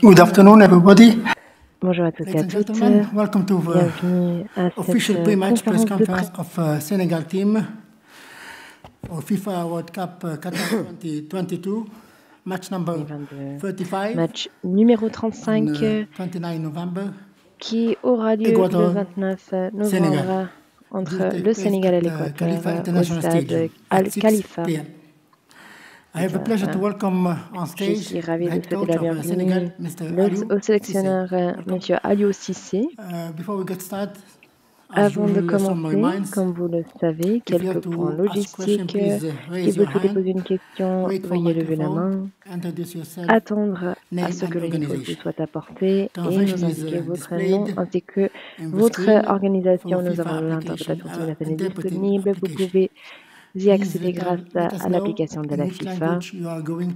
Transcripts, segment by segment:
Good afternoon, everybody. Bonjour à tous et à toutes. Welcome to Bienvenue à official cette pre-match press conférence de conference presse of Senegal team for FIFA World Cup Qatar 2022, match number 35, match numéro 35 on 29 November, qui aura lieu Ecuador, le 29 novembre Sénégal. entre Will take le place Sénégal et at l'Équateur Khalifa au International stade Stadium Al at 6 Khalifa. p.m. I have the pleasure to welcome on Je stage suis the ravie de head souhaiter coach la of bienvenue Senegal, Mr. Aliou au Cissé. sélectionneur M. Aliou Cissé. Before we get started, Avant de commencer, comme vous le savez, quelques points logistiques. Si vous souhaitez poser une question, veuillez lever la main, attendre à ce que le micro vous soit apporté et nous indiquer votre nom ainsi que votre organisation. Nous avons l'interprétation simultanée disponible. Vous pouvez y accéder grâce à l'application de la FIFA.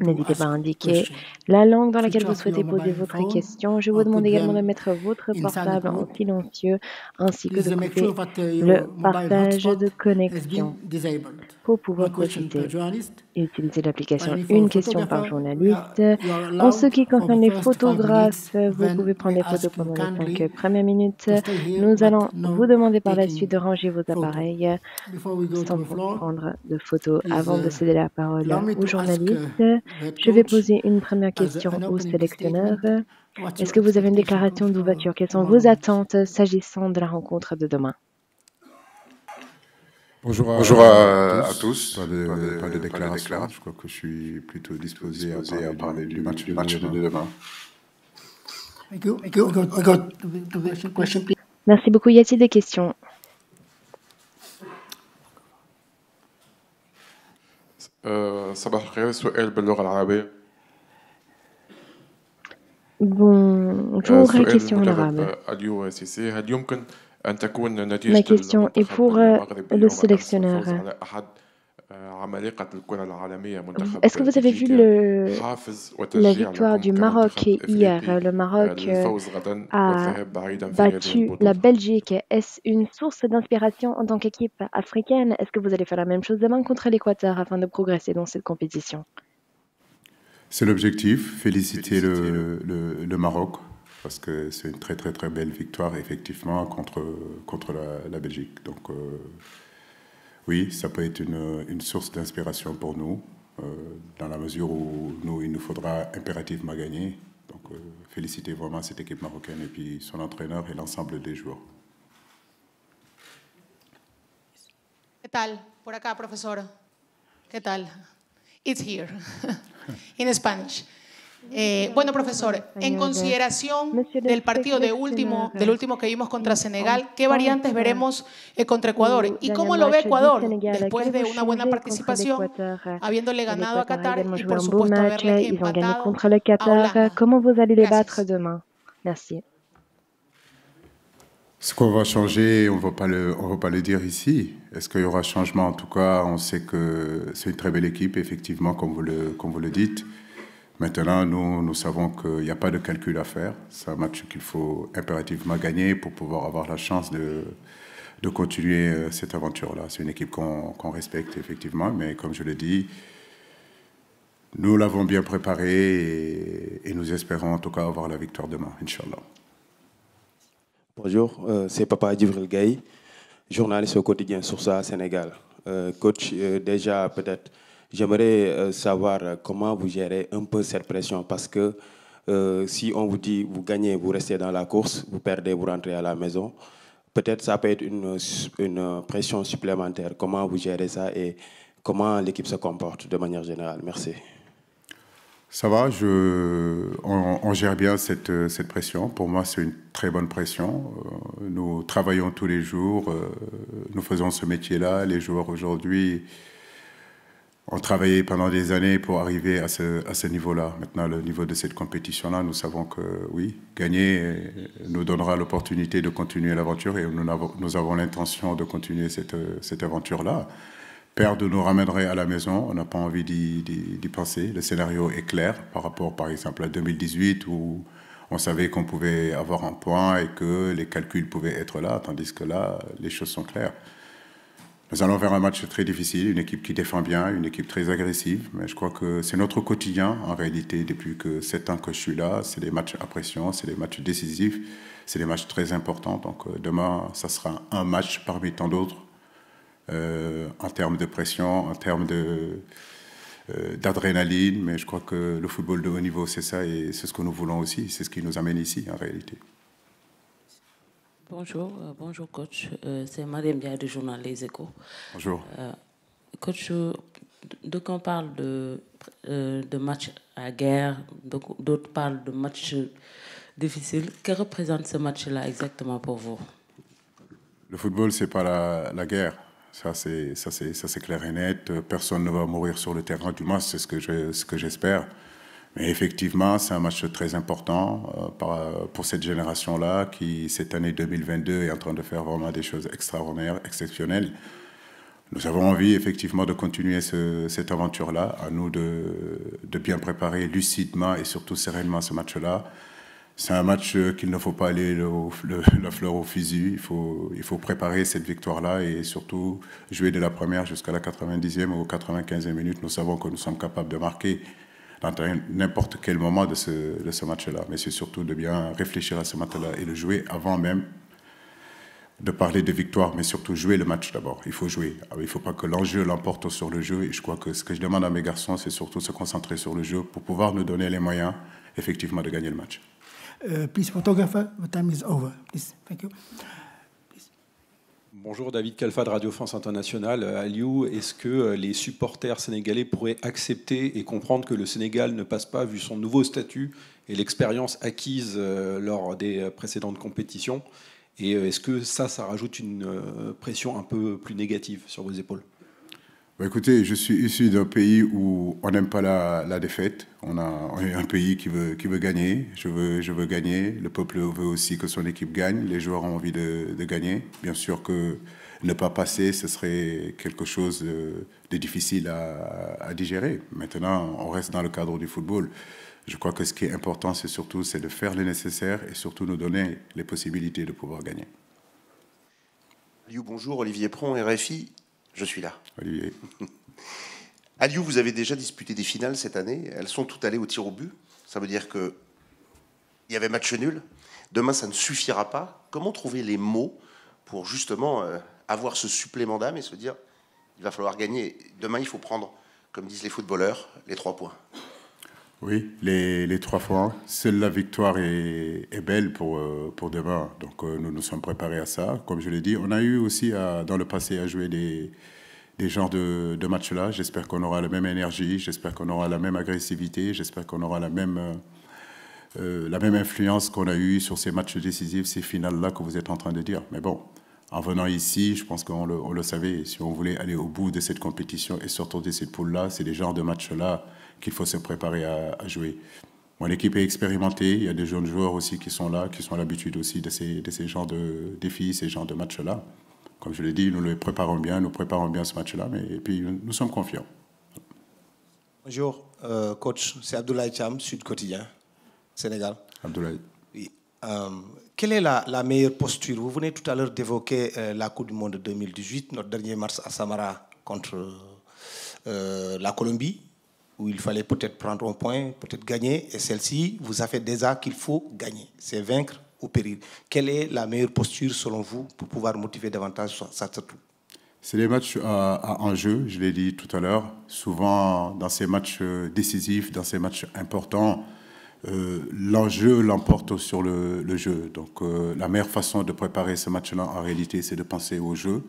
N'hésitez pas à indiquer la langue dans laquelle vous souhaitez poser votre question. Je vous demande également de mettre votre portable en silencieux ainsi que de couper le partage de connexion pour pouvoir profiter et utiliser l'application une question par journaliste. En ce qui concerne les photographes, vous pouvez prendre des photos pendant les 5 premières minutes. Nous allons vous demander par la suite de ranger vos appareils sans prendre de photos. Avant de céder la parole aux journalistes, je vais poser une première question au sélectionneur. Est-ce que vous avez une déclaration d'ouverture? Quelles sont vos attentes s'agissant de la rencontre de demain? Bonjour à tous. Pas de déclaration. Je crois que je suis plutôt disposé à parler du match de demain. Merci beaucoup. Y a-t-il des questions? صباح الخير. سؤال باللغة العربية. Bonjour, question en arabe. أليو سيسي. هل يمكن أن تكون Ma نتيجة question est pour le sélectionneur. Est-ce que vous avez vu la victoire du Maroc hier? Le Maroc a battu la Belgique. Est-ce une source d'inspiration en tant qu'équipe africaine? Est-ce que vous allez faire la même chose demain contre l'Équateur afin de progresser dans cette compétition? C'est l'objectif, féliciter le Maroc, parce que c'est une très belle victoire, effectivement, contre la Belgique. Donc, oui, ça peut être une source d'inspiration pour nous, dans la mesure où il nous faudra impérativement gagner. Donc, féliciter vraiment cette équipe marocaine et puis son entraîneur et l'ensemble des joueurs. ¿Qué tal? Por acá, profesor. ¿Qué tal? It's here, in Spanish. Bueno, profesor, en consideración del partido del último que vimos contra Senegal, ¿qué variantes veremos contra Ecuador? ¿Y cómo lo ve Ecuador después de una buena participación, habiéndole ganado a Qatar y por supuesto haberle empatado a Holanda? Comment vous allez les battre demain? Merci. Ce qu'on va changer, on va pas le dire ici. Est-ce qu'il y aura changement? En tout cas, on sait que c'est une très belle équipe, effectivement, comme vous le dites. Maintenant, nous savons qu'il n'y a pas de calcul à faire. C'est un match qu'il faut impérativement gagner pour pouvoir avoir la chance de continuer cette aventure-là. C'est une équipe qu'on respecte, effectivement, mais comme je l'ai dit, nous l'avons bien préparée et nous espérons en tout cas avoir la victoire demain, Inch'Allah. Bonjour, c'est Papa Djibril Gaye, journaliste au quotidien Source Sénégal. Coach, déjà peut-être, j'aimerais savoir comment vous gérez un peu cette pression, parce que si on vous dit vous gagnez, vous restez dans la course, vous perdez, vous rentrez à la maison, peut-être ça peut être une pression supplémentaire. Comment vous gérez ça et comment l'équipe se comporte de manière générale? Merci. Ça va, on gère bien cette pression. Pour moi, c'est une très bonne pression. Nous travaillons tous les jours, nous faisons ce métier-là. Les joueurs aujourd'hui ont travaillé pendant des années pour arriver à ce niveau-là. Maintenant, le niveau de cette compétition-là, nous savons que oui, gagner nous donnera l'opportunité de continuer l'aventure et nous avons l'intention de continuer cette aventure-là. Perdre nous ramènerait à la maison, on n'a pas envie d'y penser. Le scénario est clair par rapport, par exemple, à 2018 où on savait qu'on pouvait avoir un point et que les calculs pouvaient être là, tandis que là, les choses sont claires. Nous allons vers un match très difficile, une équipe qui défend bien, une équipe très agressive. Mais je crois que c'est notre quotidien, en réalité, depuis que 7 ans que je suis là. C'est des matchs à pression, c'est des matchs décisifs, c'est des matchs très importants. Donc demain, ça sera un match parmi tant d'autres, en termes de pression, en termes d'adrénaline. Mais je crois que le football de haut niveau, c'est ça, et c'est ce que nous voulons aussi. C'est ce qui nous amène ici, en réalité. Bonjour, bonjour coach. C'est Mariam Ndiaye du journal Les Échos. Bonjour. Coach, donc on parle de match à guerre, d'autres parlent de match difficile. Que représente ce match-là exactement pour vous? Le football, c'est pas la guerre. Ça, c'est clair et net. Personne ne va mourir sur le terrain du match, c'est ce que j'espère. Mais effectivement, c'est un match très important pour cette génération-là qui, cette année 2022, est en train de faire vraiment des choses extraordinaires, exceptionnelles. Nous avons envie, effectivement, de continuer cette aventure-là. À nous de bien préparer lucidement et surtout sereinement ce match-là. C'est un match qu'il ne faut pas aller la fleur au fusil. Il faut préparer cette victoire-là et surtout jouer de la première jusqu'à la 90e ou 95e minute. Nous savons que nous sommes capables de marquer dans n'importe quel moment de ce match-là. Mais c'est surtout de bien réfléchir à ce match-là et le jouer avant même de parler de victoire, mais surtout jouer le match d'abord. Il faut jouer. Alors, il ne faut pas que l'enjeu l'emporte sur le jeu. Et je crois que ce que je demande à mes garçons, c'est surtout se concentrer sur le jeu pour pouvoir nous donner les moyens, effectivement, de gagner le match. Please, photographer, the time is over. Please, thank you. Bonjour, David Kalfa de Radio France Internationale. Aliou, est-ce que les supporters sénégalais pourraient accepter et comprendre que le Sénégal ne passe pas, vu son nouveau statut et l'expérience acquise lors des précédentes compétitions? Et est-ce que ça rajoute une pression un peu plus négative sur vos épaules? Écoutez, je suis issu d'un pays où on n'aime pas la défaite. On est un pays qui veut gagner. Je veux gagner. Le peuple veut aussi que son équipe gagne. Les joueurs ont envie de gagner. Bien sûr que ne pas passer, ce serait quelque chose de difficile à digérer. Maintenant, on reste dans le cadre du football. Je crois que ce qui est important, c'est de faire le nécessaire et surtout nous donner les possibilités de pouvoir gagner. Aliou, bonjour. Olivier Pron, RFI. Je suis là. Olivier. Aliou, vous avez déjà disputé des finales cette année. Elles sont toutes allées au tir au but. Ça veut dire qu'il y avait match nul. Demain, ça ne suffira pas. Comment trouver les mots pour justement avoir ce supplément d'âme et se dire il va falloir gagner. Demain, il faut prendre, comme disent les footballeurs, les 3 points. Oui, les 3 points. Seule la victoire est belle pour demain. Donc nous nous sommes préparés à ça. Comme je l'ai dit, on a eu aussi dans le passé à jouer des genres de matchs-là. J'espère qu'on aura la même énergie, j'espère qu'on aura la même agressivité, j'espère qu'on aura la même influence qu'on a eue sur ces matchs décisifs, ces finales-là que vous êtes en train de dire. Mais bon, en venant ici, je pense qu'on le savait. Si on voulait aller au bout de cette compétition et sortir de cette poule-là, c'est des genres de matchs-là qu'il faut se préparer à jouer. Mon équipe est expérimentée, il y a des jeunes joueurs aussi qui sont là, qui sont à l'habitude aussi de ces genres de défis, ces genres de matchs-là. Comme je l'ai dit, nous préparons bien ce match-là, et puis nous sommes confiants. Bonjour, coach, c'est Abdoulaye Cham, Sud Quotidien, Sénégal. Abdoulaye. Oui. Quelle est la meilleure posture? Vous venez tout à l'heure d'évoquer la Coupe du Monde 2018, notre dernier match à Samara contre la Colombie, où il fallait peut-être prendre un point, peut-être gagner. Et celle-ci vous a fait déjà qu'il faut gagner. C'est vaincre ou périr. Quelle est la meilleure posture, selon vous, pour pouvoir motiver davantage ça surtout? C'est des matchs à enjeu, je l'ai dit tout à l'heure. Souvent, dans ces matchs décisifs, dans ces matchs importants, l'enjeu l'emporte sur le jeu. Donc, la meilleure façon de préparer ce match-là, en réalité, c'est de penser au jeu.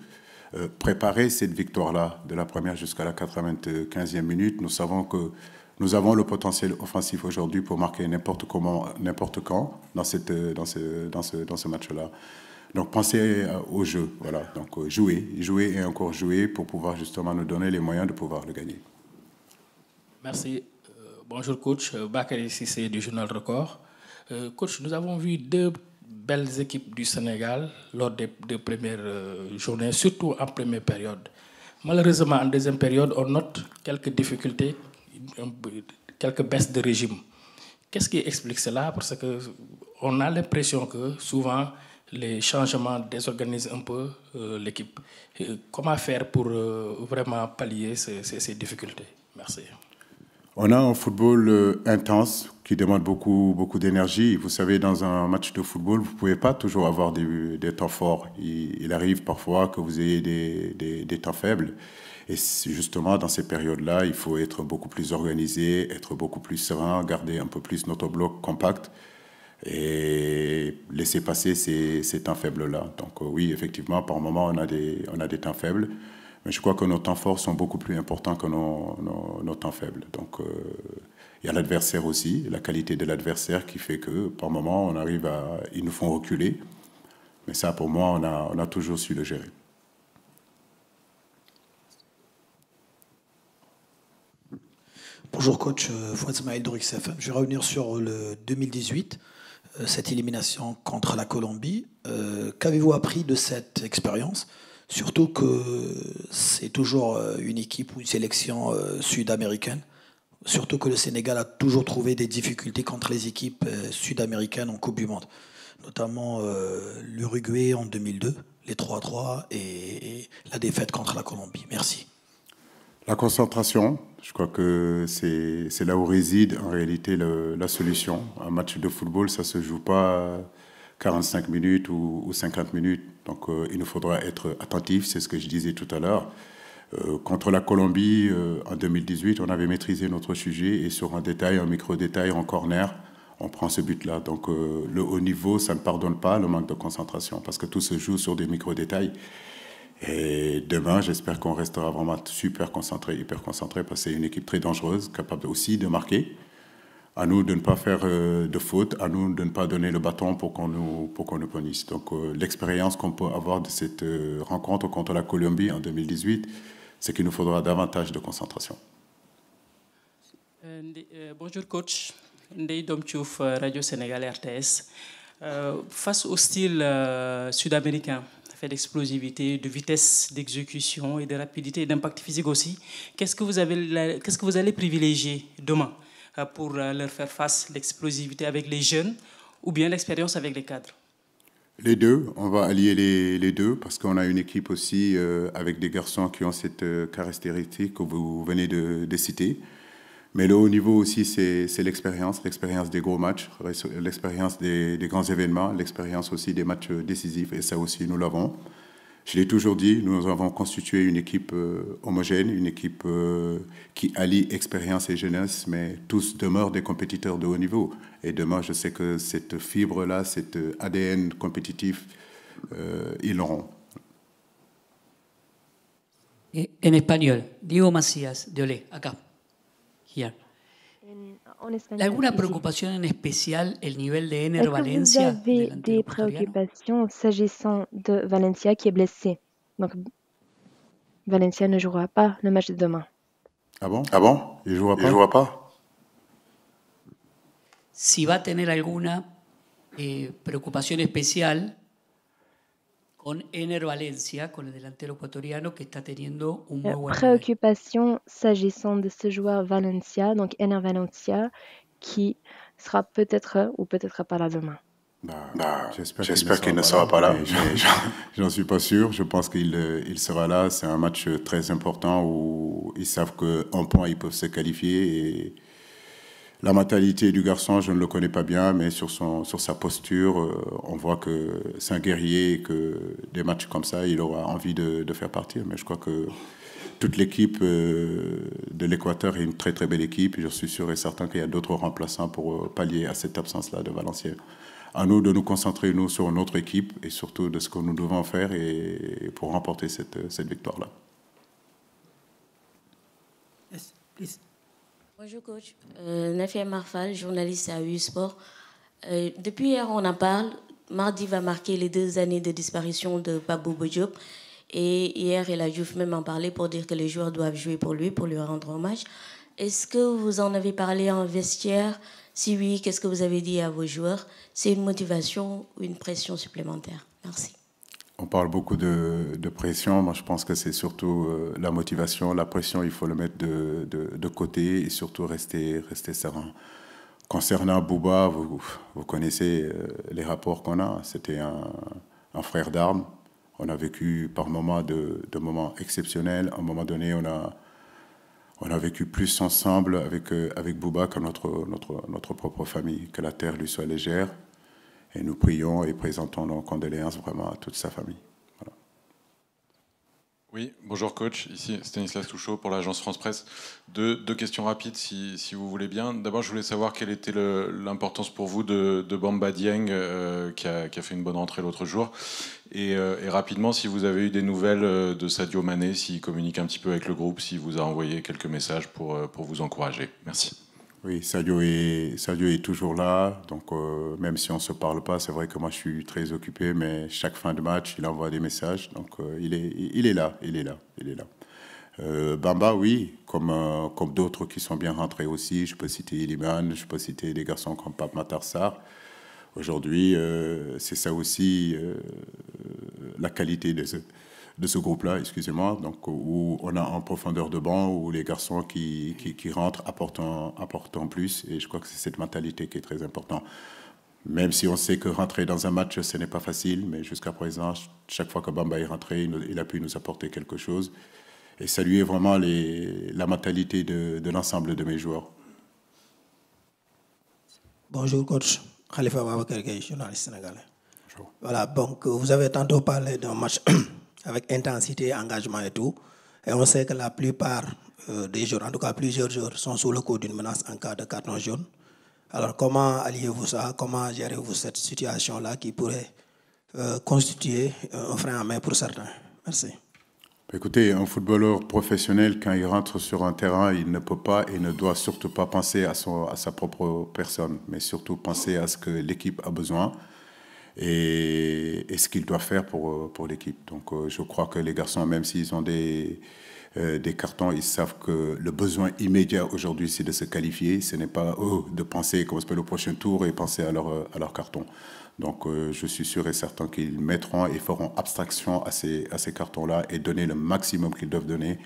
Préparer cette victoire-là de la première jusqu'à la 95e minute. Nous savons que nous avons le potentiel offensif aujourd'hui pour marquer n'importe comment, n'importe quand dans ce match-là. Donc pensez au jeu, voilà. Donc jouer et encore jouer pour pouvoir justement nous donner les moyens de pouvoir le gagner. Merci. Bonjour coach, Bakary Cissé du Journal Record. Coach, nous avons vu 2 belles équipes du Sénégal lors des 2 premières journées, surtout en première période. Malheureusement, en deuxième période, on note quelques difficultés, quelques baisses de régime. Qu'est-ce qui explique cela? Parce qu'on a l'impression que souvent, les changements désorganisent un peu l'équipe. Comment faire pour vraiment pallier ces difficultés? Merci. On a un football intense qui demande beaucoup d'énergie. Vous savez, dans un match de football, vous ne pouvez pas toujours avoir des temps forts. Il arrive parfois que vous ayez des temps faibles. Et justement, dans ces périodes-là, il faut être beaucoup plus organisé, être beaucoup plus serein, garder un peu plus notre bloc compact et laisser passer ces temps faibles-là. Donc oui, effectivement, par moment, on a des temps faibles. Mais je crois que nos temps forts sont beaucoup plus importants que nos temps faibles. Donc, il y a l'adversaire aussi, la qualité de l'adversaire qui fait que, par moment, ils nous font reculer. Mais ça, pour moi, on a toujours su le gérer. Bonjour coach, Fouad Smaïl de RixFM. Je vais revenir sur le 2018, cette élimination contre la Colombie. Qu'avez-vous appris de cette expérience ? Surtout que c'est toujours une équipe ou une sélection sud-américaine. Surtout que le Sénégal a toujours trouvé des difficultés contre les équipes sud-américaines en Coupe du Monde. Notamment l'Uruguay en 2002, les 3-3 et la défaite contre la Colombie. Merci. La concentration, je crois que c'est là où réside en réalité la solution. Un match de football, ça ne se joue pas 45 minutes ou 50 minutes. Donc il nous faudra être attentifs, c'est ce que je disais tout à l'heure. Contre la Colombie, en 2018, on avait maîtrisé notre sujet et sur un micro-détail, en corner, on prend ce but-là. Donc le haut niveau, ça ne pardonne pas le manque de concentration parce que tout se joue sur des micro-détails. Et demain, j'espère qu'on restera vraiment super concentré, hyper concentré parce que c'est une équipe très dangereuse, capable aussi de marquer. À nous de ne pas faire de faute, à nous de ne pas donner le bâton pour qu'on nous punisse. Donc l'expérience qu'on peut avoir de cette rencontre contre la Colombie en 2018, c'est qu'il nous faudra davantage de concentration. Bonjour coach, Ndeye Dom Diouf, Radio Sénégal RTS. Face au style sud-américain, fait d'explosivité, de vitesse d'exécution et de rapidité et d'impact physique aussi, qu'est-ce que vous allez privilégier demain pour leur faire face, l'explosivité avec les jeunes ou bien l'expérience avec les cadres? Les deux, on va allier les deux parce qu'on a une équipe aussi avec des garçons qui ont cette caractéristique que vous venez de citer. Mais le haut niveau aussi, c'est l'expérience des gros matchs, l'expérience des grands événements, l'expérience aussi des matchs décisifs. Et ça aussi, nous l'avons. Je l'ai toujours dit, nous avons constitué une équipe homogène, une équipe qui allie expérience et jeunesse, mais tous demeurent des compétiteurs de haut niveau. Et demain, je sais que cette fibre-là, cet ADN compétitif, ils l'auront. En espagnol, Diego Macías, de Olé, acá. Here. ¿Alguna preocupación en especial el nivel de Ener Valencia? Est-ce que vous avez des préoccupations s'agissant de Valencia qui est blessé? Donc, Valencia ne jouera pas le match de demain. Ah bon? Il ne jouera pas? Si va a tener alguna preocupación especial con Ener Valencia, con el delantero ecuatoriano que está teniendo un muy buen préoccupation s'agissant de ce joueur Valencia, donc Ener Valencia, qui sera peut-être ou peut-être pas là demain. J'espère qu'il ne sera pas là. J'en suis pas sûr. Je pense qu'il sera là. C'est un match très important où ils savent qu'en point, ils peuvent se qualifier. Et la mentalité du garçon, je ne le connais pas bien, mais sur sa posture, on voit que c'est un guerrier et que des matchs comme ça, il aura envie de faire partir. Mais je crois que toute l'équipe de l'Équateur est une très très belle équipe. Et je suis sûr et certain qu'il y a d'autres remplaçants pour pallier à cette absence-là de Valencia. À nous de nous concentrer, nous, sur notre équipe et surtout de ce que nous devons faire et pour remporter cette victoire-là. Yes, please. Bonjour coach, Nafia Marfal, journaliste à U-Sport. Depuis hier, on en parle. Mardi va marquer les 2 années de disparition de Pape Bouba Diop. Et hier, El Hadji Diouf même en parlait pour dire que les joueurs doivent jouer pour lui rendre hommage. Est-ce que vous en avez parlé en vestiaire? Si oui, qu'est-ce que vous avez dit à vos joueurs? C'est une motivation ou une pression supplémentaire? Merci. On parle beaucoup de pression. Moi, je pense que c'est surtout la motivation. La pression, il faut le mettre de côté et surtout rester serein. Concernant Bouba, vous connaissez les rapports qu'on a. C'était un frère d'armes. On a vécu par moments de moments exceptionnels. À un moment donné, on a vécu plus ensemble avec Bouba que notre propre famille. Que la terre lui soit légère. Et nous prions et présentons nos condoléances vraiment à toute sa famille. Voilà. Oui, bonjour coach, ici Stanislas Touchot pour l'agence France Presse. Deux questions rapides si vous voulez bien. D'abord, je voulais savoir quelle était l'importance pour vous de Bamba Dieng qui a fait une bonne rentrée l'autre jour. Et rapidement, si vous avez eu des nouvelles de Sadio Mané, s'il communique un petit peu avec le groupe, s'il vous a envoyé quelques messages pour vous encourager. Merci. Oui, Sadio est toujours là, donc même si on ne se parle pas, c'est vrai que moi je suis très occupé, mais chaque fin de match, il envoie des messages, donc il est là. Bamba, oui, comme d'autres qui sont bien rentrés aussi, je peux citer Iliman, je peux citer des garçons comme Pape Matar Sarr. Aujourd'hui, c'est ça aussi la qualité de ce groupe-là, excusez-moi, donc où on a en profondeur de banc, où les garçons qui rentrent apportent plus, et je crois que c'est cette mentalité qui est très importante. Même si on sait que rentrer dans un match, ce n'est pas facile, mais jusqu'à présent, chaque fois que Bamba est rentré, il a pu nous apporter quelque chose, et saluer vraiment la mentalité de l'ensemble de mes joueurs. Bonjour coach, Khalifa Babacar Gueye, journaliste sénégalais. Bonjour. Voilà, donc vous avez tantôt parlé d'un match avec intensité, engagement et tout. Et on sait que la plupart des joueurs, en tout cas plusieurs joueurs, sont sous le coup d'une menace en cas de carton jaune. Alors comment alliez-vous ça? Comment gérez-vous cette situation-là qui pourrait constituer un frein à main pour certains? Merci. Écoutez, un footballeur professionnel, quand il rentre sur un terrain, il ne peut pas et ne doit surtout pas penser à sa propre personne, mais surtout penser à ce que l'équipe a besoin et ce qu'ils doivent faire pour l'équipe. Donc je crois que les garçons, même s'ils ont des cartons, ils savent que le besoin immédiat aujourd'hui, c'est de se qualifier. Ce n'est pas de penser comment se fait le prochain tour et penser à leur carton. Donc je suis sûr et certain qu'ils mettront et feront abstraction à ces cartons-là et donner le maximum qu'ils doivent donner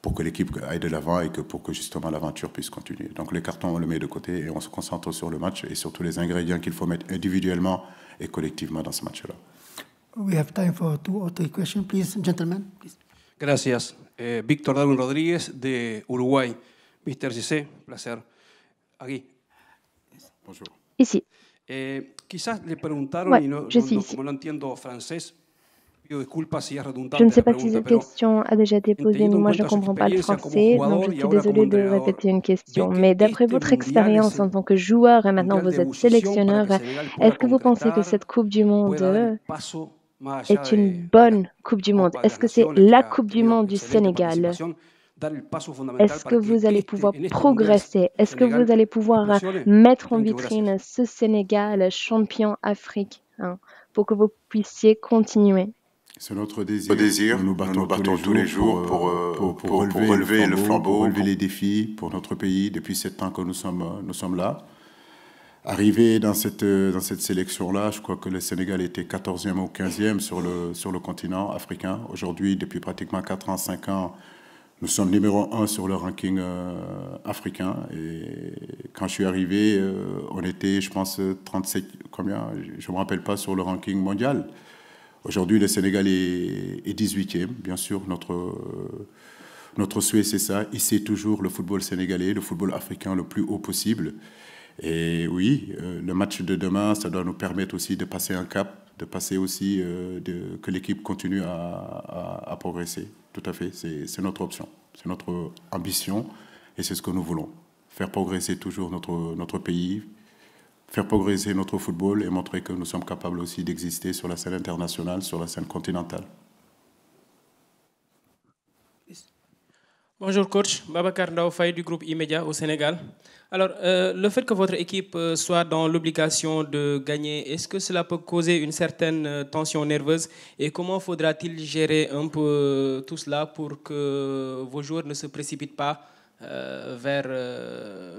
pour que l'équipe aille de l'avant et pour que justement l'aventure puisse continuer. Donc les cartons, on le met de côté et on se concentre sur le match et sur tous les ingrédients qu'il faut mettre individuellement et collectivement dans ce match-là. We have time for 2 or 3 questions, please, gentlemen. Please. Gracias. Víctor Darwin Rodríguez de Uruguay. Mr. Gissé, placer. Aquí. Bonjour. Ici. Quizás le preguntaron, ouais, y no, como no entiendo francés, pido disculpas si es redundante. Je ne sais pas si cette question a déjà été posée, mais moi je ne comprends pas le français, donc je suis désolée de répéter une question. Mais d'après votre expérience en tant que joueur et maintenant vous êtes sélectionneur, est-ce que vous pensez que cette Coupe du Monde est une bonne Coupe du Monde? Est-ce que c'est la Coupe du Monde du Sénégal? Est-ce que vous allez pouvoir progresser? Est-ce que vous allez pouvoir mettre en vitrine ce Sénégal champion Afrique pour que vous puissiez continuer? C'est notre désir. Nous nous battons tous les jours pour relever le flambeau, relever les défis pour notre pays. Depuis 7 ans que nous sommes là. Arrivé dans cette sélection-là, je crois que le Sénégal était 14e ou 15e sur le continent africain. Aujourd'hui, depuis pratiquement 4 ans, 5 ans, nous sommes numéro 1 sur le ranking africain. Et quand je suis arrivé, on était, je pense, 37, combien? Je ne me rappelle pas, sur le ranking mondial. Aujourd'hui, le Sénégal est 18e. Bien sûr, notre souhait, c'est ça. Hisser toujours le football sénégalais, le football africain le plus haut possible. Et oui, le match de demain, ça doit nous permettre aussi de passer un cap, de passer aussi, que l'équipe continue à progresser. Tout à fait, c'est notre option, c'est notre ambition et c'est ce que nous voulons. Faire progresser toujours notre pays, faire progresser notre football et montrer que nous sommes capables aussi d'exister sur la scène internationale, sur la scène continentale. Bonjour coach, Babacar Ndao Faye du groupe E-Media au Sénégal. Alors, le fait que votre équipe soit dans l'obligation de gagner, est-ce que cela peut causer une certaine tension nerveuse? Et comment faudra-t-il gérer un peu tout cela pour que vos joueurs ne se précipitent pas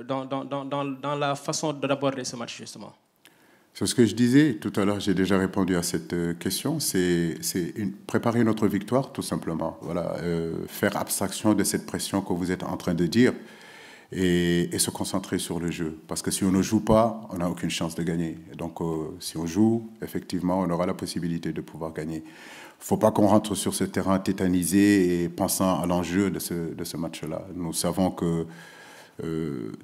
dans la façon d'aborder ce match, justement? C'est ce que je disais tout à l'heure, j'ai déjà répondu à cette question, c'est préparer notre victoire tout simplement. Voilà, faire abstraction de cette pression que vous êtes en train de dire et se concentrer sur le jeu. Parce que si on ne joue pas, on n'a aucune chance de gagner. Donc si on joue, effectivement, on aura la possibilité de pouvoir gagner. Il ne faut pas qu'on rentre sur ce terrain tétanisé et pensant à l'enjeu de ce match-là. Nous savons que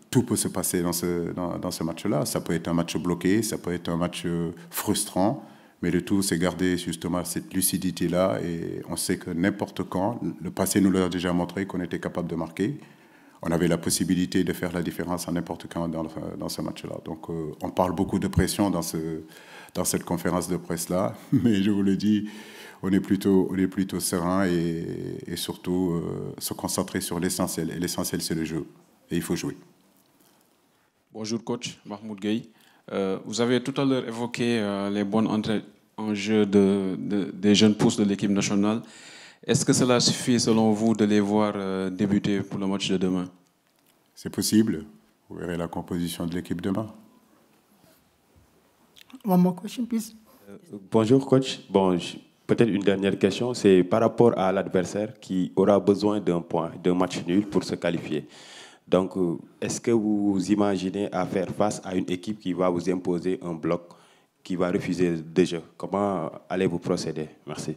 tout peut se passer dans ce match-là. Ça peut être un match bloqué, ça peut être un match frustrant, mais le tout, c'est garder justement cette lucidité-là. Et on sait que n'importe quand, le passé nous l'a déjà montré qu'on était capable de marquer. On avait la possibilité de faire la différence à n'importe quand dans ce match-là. Donc on parle beaucoup de pression dans cette conférence de presse-là, mais je vous le dis, on est plutôt serein et surtout se concentrer sur l'essentiel. Et l'essentiel, c'est le jeu. Et il faut jouer. Bonjour coach, Mahmoud Gueye. Vous avez tout à l'heure évoqué les bonnes entrées en jeu des jeunes pousses de l'équipe nationale. Est-ce que cela suffit, selon vous, de les voir débuter pour le match de demain? C'est possible. Vous verrez la composition de l'équipe demain. One more question, please. Bonjour, coach. Bon, peut-être une dernière question. C'est par rapport à l'adversaire qui aura besoin d'un point, d'un match nul pour se qualifier. Donc, est-ce que vous imaginez à faire face à une équipe qui va vous imposer un bloc, qui va refuser des jeux? Comment allez-vous procéder? Merci.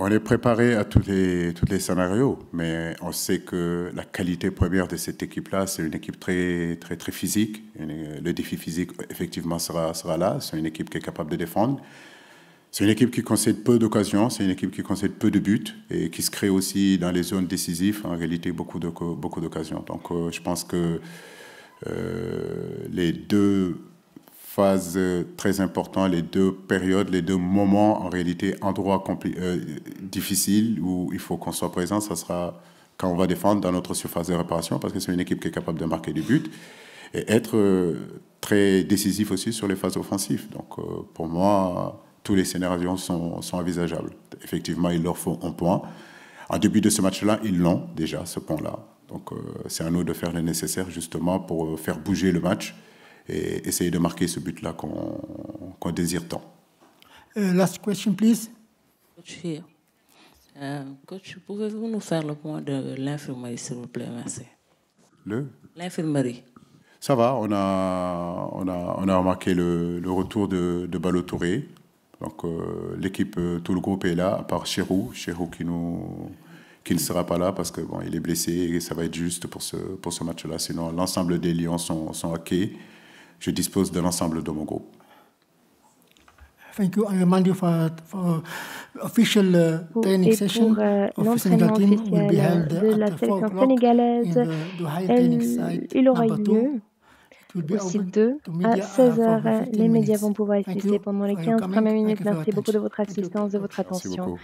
On est préparé à tous les scénarios, mais on sait que la qualité première de cette équipe-là, c'est une équipe très physique. Le défi physique, effectivement, sera là. C'est une équipe qui est capable de défendre. C'est une équipe qui concède peu d'occasions, c'est une équipe qui concède peu de buts et qui se crée aussi dans les zones décisives, en réalité, beaucoup d'occasions. Donc, je pense que les deux phases très importantes, les deux périodes, les deux moments, en réalité, endroits difficiles où il faut qu'on soit présent, ça sera quand on va défendre dans notre surface de réparation, parce que c'est une équipe qui est capable de marquer des buts et être très décisif aussi sur les phases offensives. Donc, pour moi, tous les scénarios sont envisageables. Effectivement, il leur faut un point. En début de ce match-là, ils l'ont déjà, ce point-là. Donc, c'est à nous de faire le nécessaire, justement, pour faire bouger le match et essayer de marquer ce but-là qu'on désire tant. Last question, please. Coach, coach, pouvez-vous nous faire le point de l'infirmerie, s'il vous plaît? Merci. L'infirmerie. Ça va, on a remarqué le retour de Ballo Touré. Donc l'équipe, tout le groupe est là, à part Chérou qui ne sera pas là parce que bon, il est blessé et ça va être juste pour ce match-là. Sinon, l'ensemble des Lions sont OK. Je dispose de l'ensemble de mon groupe. Thank you. I remind you for official training session of the Senegal team will be held at 4 o'clock in the high training site number 2. Au site 2, à 16h, les médias vont pouvoir assister pendant les 15 premières minutes. Merci beaucoup de votre assistance, de votre attention.